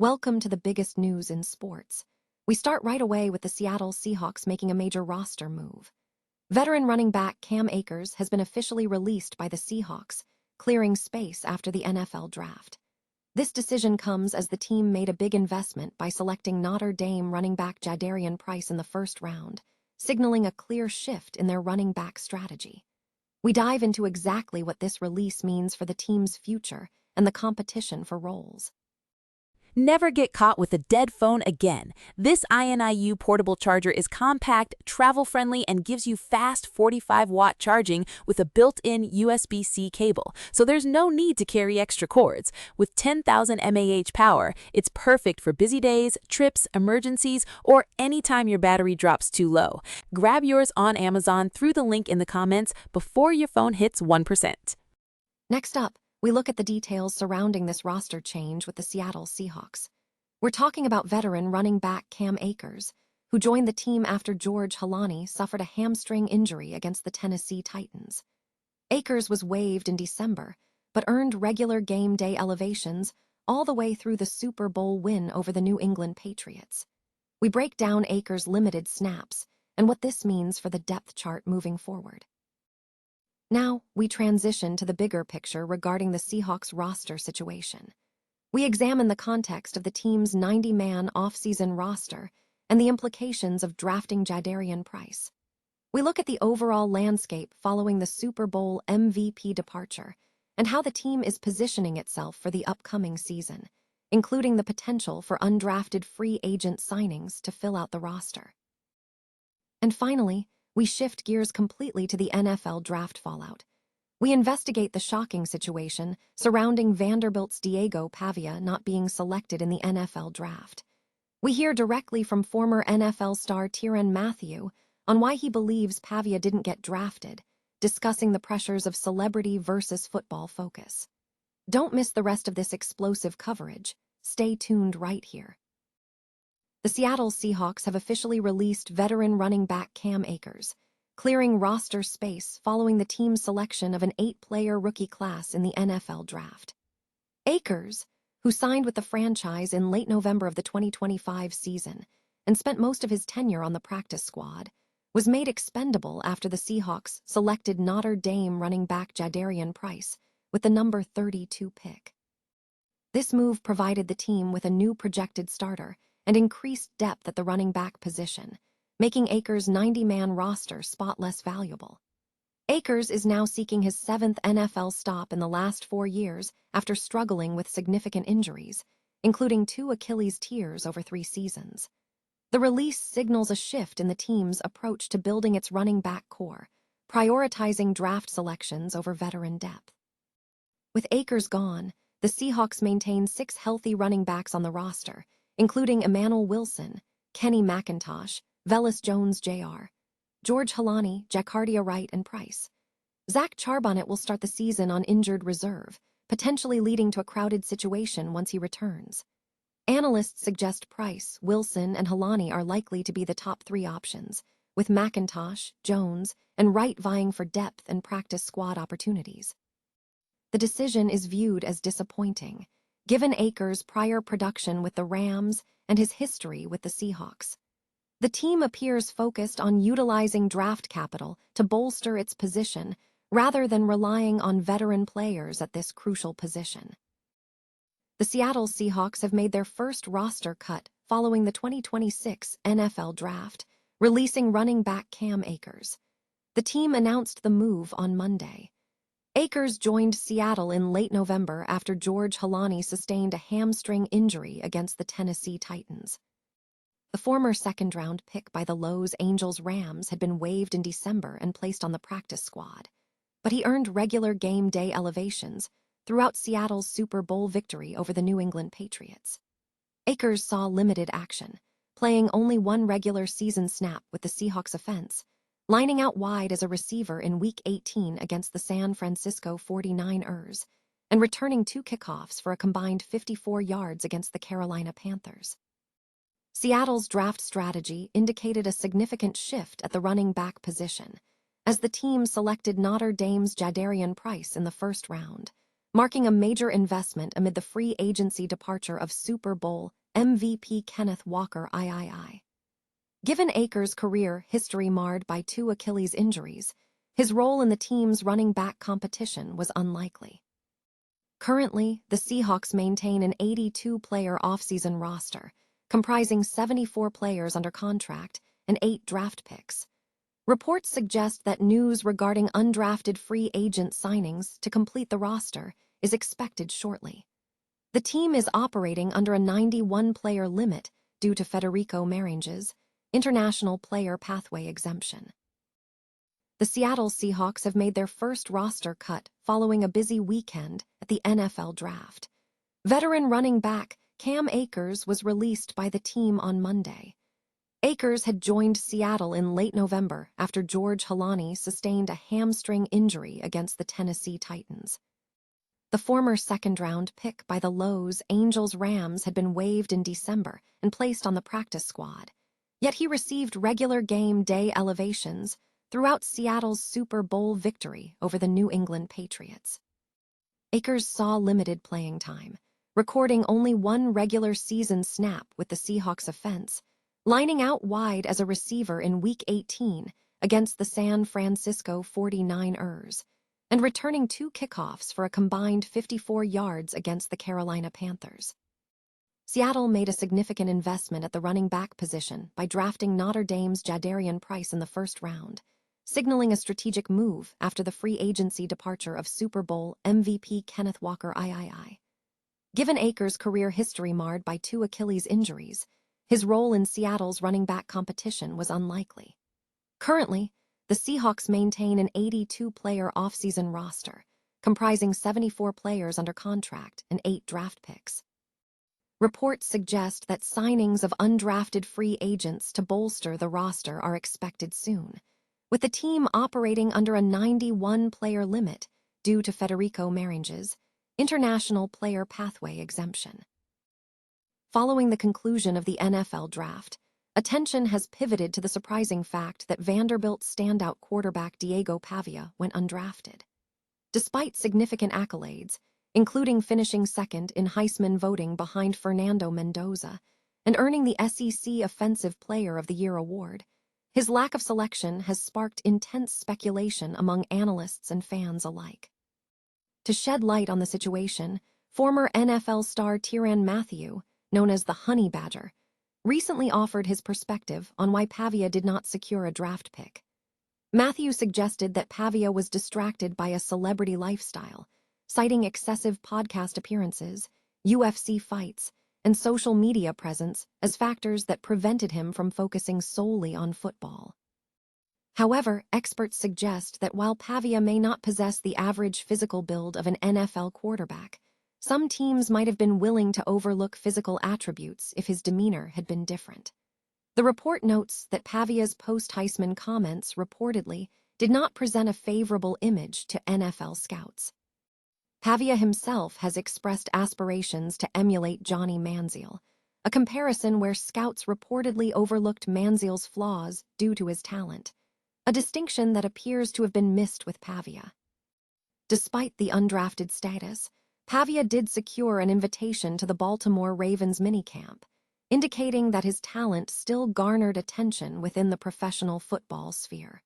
Welcome to the biggest news in sports. We start right away with the Seattle Seahawks making a major roster move. Veteran running back Cam Akers has been officially released by the Seahawks, clearing space after the NFL draft. This decision comes as the team made a big investment by selecting Notre Dame running back Jadarian Price in the first round, signaling a clear shift in their running back strategy. We dive into exactly what this release means for the team's future and the competition for roles. Never get caught with a dead phone again. This INIU portable charger is compact, travel-friendly, and gives you fast 45-watt charging with a built-in USB-C cable, so there's no need to carry extra cords. With 10,000 mAh power, it's perfect for busy days, trips, emergencies, or anytime your battery drops too low. Grab yours on Amazon through the link in the comments before your phone hits 1%. Next up, we look at the details surrounding this roster change with the Seattle Seahawks. We're talking about veteran running back Cam Akers, who joined the team after George Holani suffered a hamstring injury against the Tennessee Titans. Akers was waived in December, but earned regular game day elevations all the way through the Super Bowl win over the New England Patriots. We break down Akers' limited snaps and what this means for the depth chart moving forward. Now, we transition to the bigger picture regarding the Seahawks roster situation. We examine the context of the team's 90-man offseason roster and the implications of drafting Jadarian Price. We look at the overall landscape following the Super Bowl MVP departure and how the team is positioning itself for the upcoming season, including the potential for undrafted free agent signings to fill out the roster. And finally, we shift gears completely to the NFL draft fallout. We investigate the shocking situation surrounding Vanderbilt's Diego Pavia not being selected in the NFL draft. We hear directly from former NFL star Tyrann Mathieu on why he believes Pavia didn't get drafted, discussing the pressures of celebrity versus football focus. Don't miss the rest of this explosive coverage. Stay tuned right here. The Seattle Seahawks have officially released veteran running back Cam Akers, clearing roster space following the team's selection of an 8-player rookie class in the NFL draft. Akers, who signed with the franchise in late November of the 2025 season and spent most of his tenure on the practice squad, was made expendable after the Seahawks selected Notre Dame running back Jadarian Price with the number 32 pick. This move provided the team with a new projected starter and increased depth at the running back position, making Akers' 90-man roster spot less valuable. Akers is now seeking his 7th NFL stop in the last 4 years after struggling with significant injuries, including 2 Achilles tears over 3 seasons. The release signals a shift in the team's approach to building its running back core, prioritizing draft selections over veteran depth. With Akers gone, the Seahawks maintain 6 healthy running backs on the roster, including Emmanuel Wilson, Kenny McIntosh, Velus Jones Jr., George Holani, Jacardia Wright, and Price. Zach Charbonnet will start the season on injured reserve, potentially leading to a crowded situation once he returns. Analysts suggest Price, Wilson, and Holani are likely to be the top 3 options, with McIntosh, Jones, and Wright vying for depth and practice squad opportunities. The decision is viewed as disappointing, given Akers' prior production with the Rams and his history with the Seahawks. The team appears focused on utilizing draft capital to bolster its position rather than relying on veteran players at this crucial position. The Seattle Seahawks have made their first roster cut following the 2026 NFL Draft, releasing running back Cam Akers. The team announced the move on Monday. Akers joined Seattle in late November after George Holani sustained a hamstring injury against the Tennessee Titans. The former second-round pick by the Los Angeles Rams had been waived in December and placed on the practice squad, but he earned regular game day elevations throughout Seattle's Super Bowl victory over the New England Patriots. Akers saw limited action, playing only 1 regular season snap with the Seahawks offense, lining out wide as a receiver in Week 18 against the San Francisco 49ers, and returning 2 kickoffs for a combined 54 yards against the Carolina Panthers. Seattle's draft strategy indicated a significant shift at the running back position, as the team selected Notre Dame's Jadarian Price in the first round, marking a major investment amid the free agency departure of Super Bowl MVP Kenneth Walker III. Given Akers' career history marred by 2 Achilles injuries, his role in the team's running back competition was unlikely. Currently, the Seahawks maintain an 82-player offseason roster, comprising 74 players under contract and 8 draft picks. Reports suggest that news regarding undrafted free agent signings to complete the roster is expected shortly. The team is operating under a 91-player limit due to Federico Maringe's international player pathway exemption. The Seattle Seahawks have made their first roster cut following a busy weekend at the NFL Draft. Veteran running back Cam Akers was released by the team on Monday. Akers had joined Seattle in late November after George Holani sustained a hamstring injury against the Tennessee Titans. The former second-round pick by the Los Angeles Rams had been waived in December and placed on the practice squad, yet he received regular game day elevations throughout Seattle's Super Bowl victory over the New England Patriots. Akers saw limited playing time, recording only 1 regular season snap with the Seahawks offense, lining out wide as a receiver in Week 18 against the San Francisco 49ers, and returning 2 kickoffs for a combined 54 yards against the Carolina Panthers. Seattle made a significant investment at the running back position by drafting Notre Dame's Jadarian Price in the first round, signaling a strategic move after the free agency departure of Super Bowl MVP Kenneth Walker III. Given Akers' career history marred by 2 Achilles injuries, his role in Seattle's running back competition was unlikely. Currently, the Seahawks maintain an 82-player offseason roster, comprising 74 players under contract and 8 draft picks. Reports suggest that signings of undrafted free agents to bolster the roster are expected soon, with the team operating under a 91-player limit due to Federico Maringe's international player pathway exemption. Following the conclusion of the NFL Draft, attention has pivoted to the surprising fact that Vanderbilt standout quarterback Diego Pavia went undrafted. Despite significant accolades, including finishing second in Heisman voting behind Fernando Mendoza and earning the SEC Offensive Player of the Year award, his lack of selection has sparked intense speculation among analysts and fans alike. To shed light on the situation, former NFL star Tyrann Mathieu, known as the Honey Badger, recently offered his perspective on why Pavia did not secure a draft pick. Mathieu suggested that Pavia was distracted by a celebrity lifestyle, citing excessive podcast appearances, UFC fights, and social media presence as factors that prevented him from focusing solely on football. However, experts suggest that while Pavia may not possess the average physical build of an NFL quarterback, some teams might have been willing to overlook physical attributes if his demeanor had been different. The report notes that Pavia's post-Heisman comments reportedly did not present a favorable image to NFL scouts. Pavia himself has expressed aspirations to emulate Johnny Manziel, a comparison where scouts reportedly overlooked Manziel's flaws due to his talent, a distinction that appears to have been missed with Pavia. Despite the undrafted status, Pavia did secure an invitation to the Baltimore Ravens minicamp, indicating that his talent still garnered attention within the professional football sphere.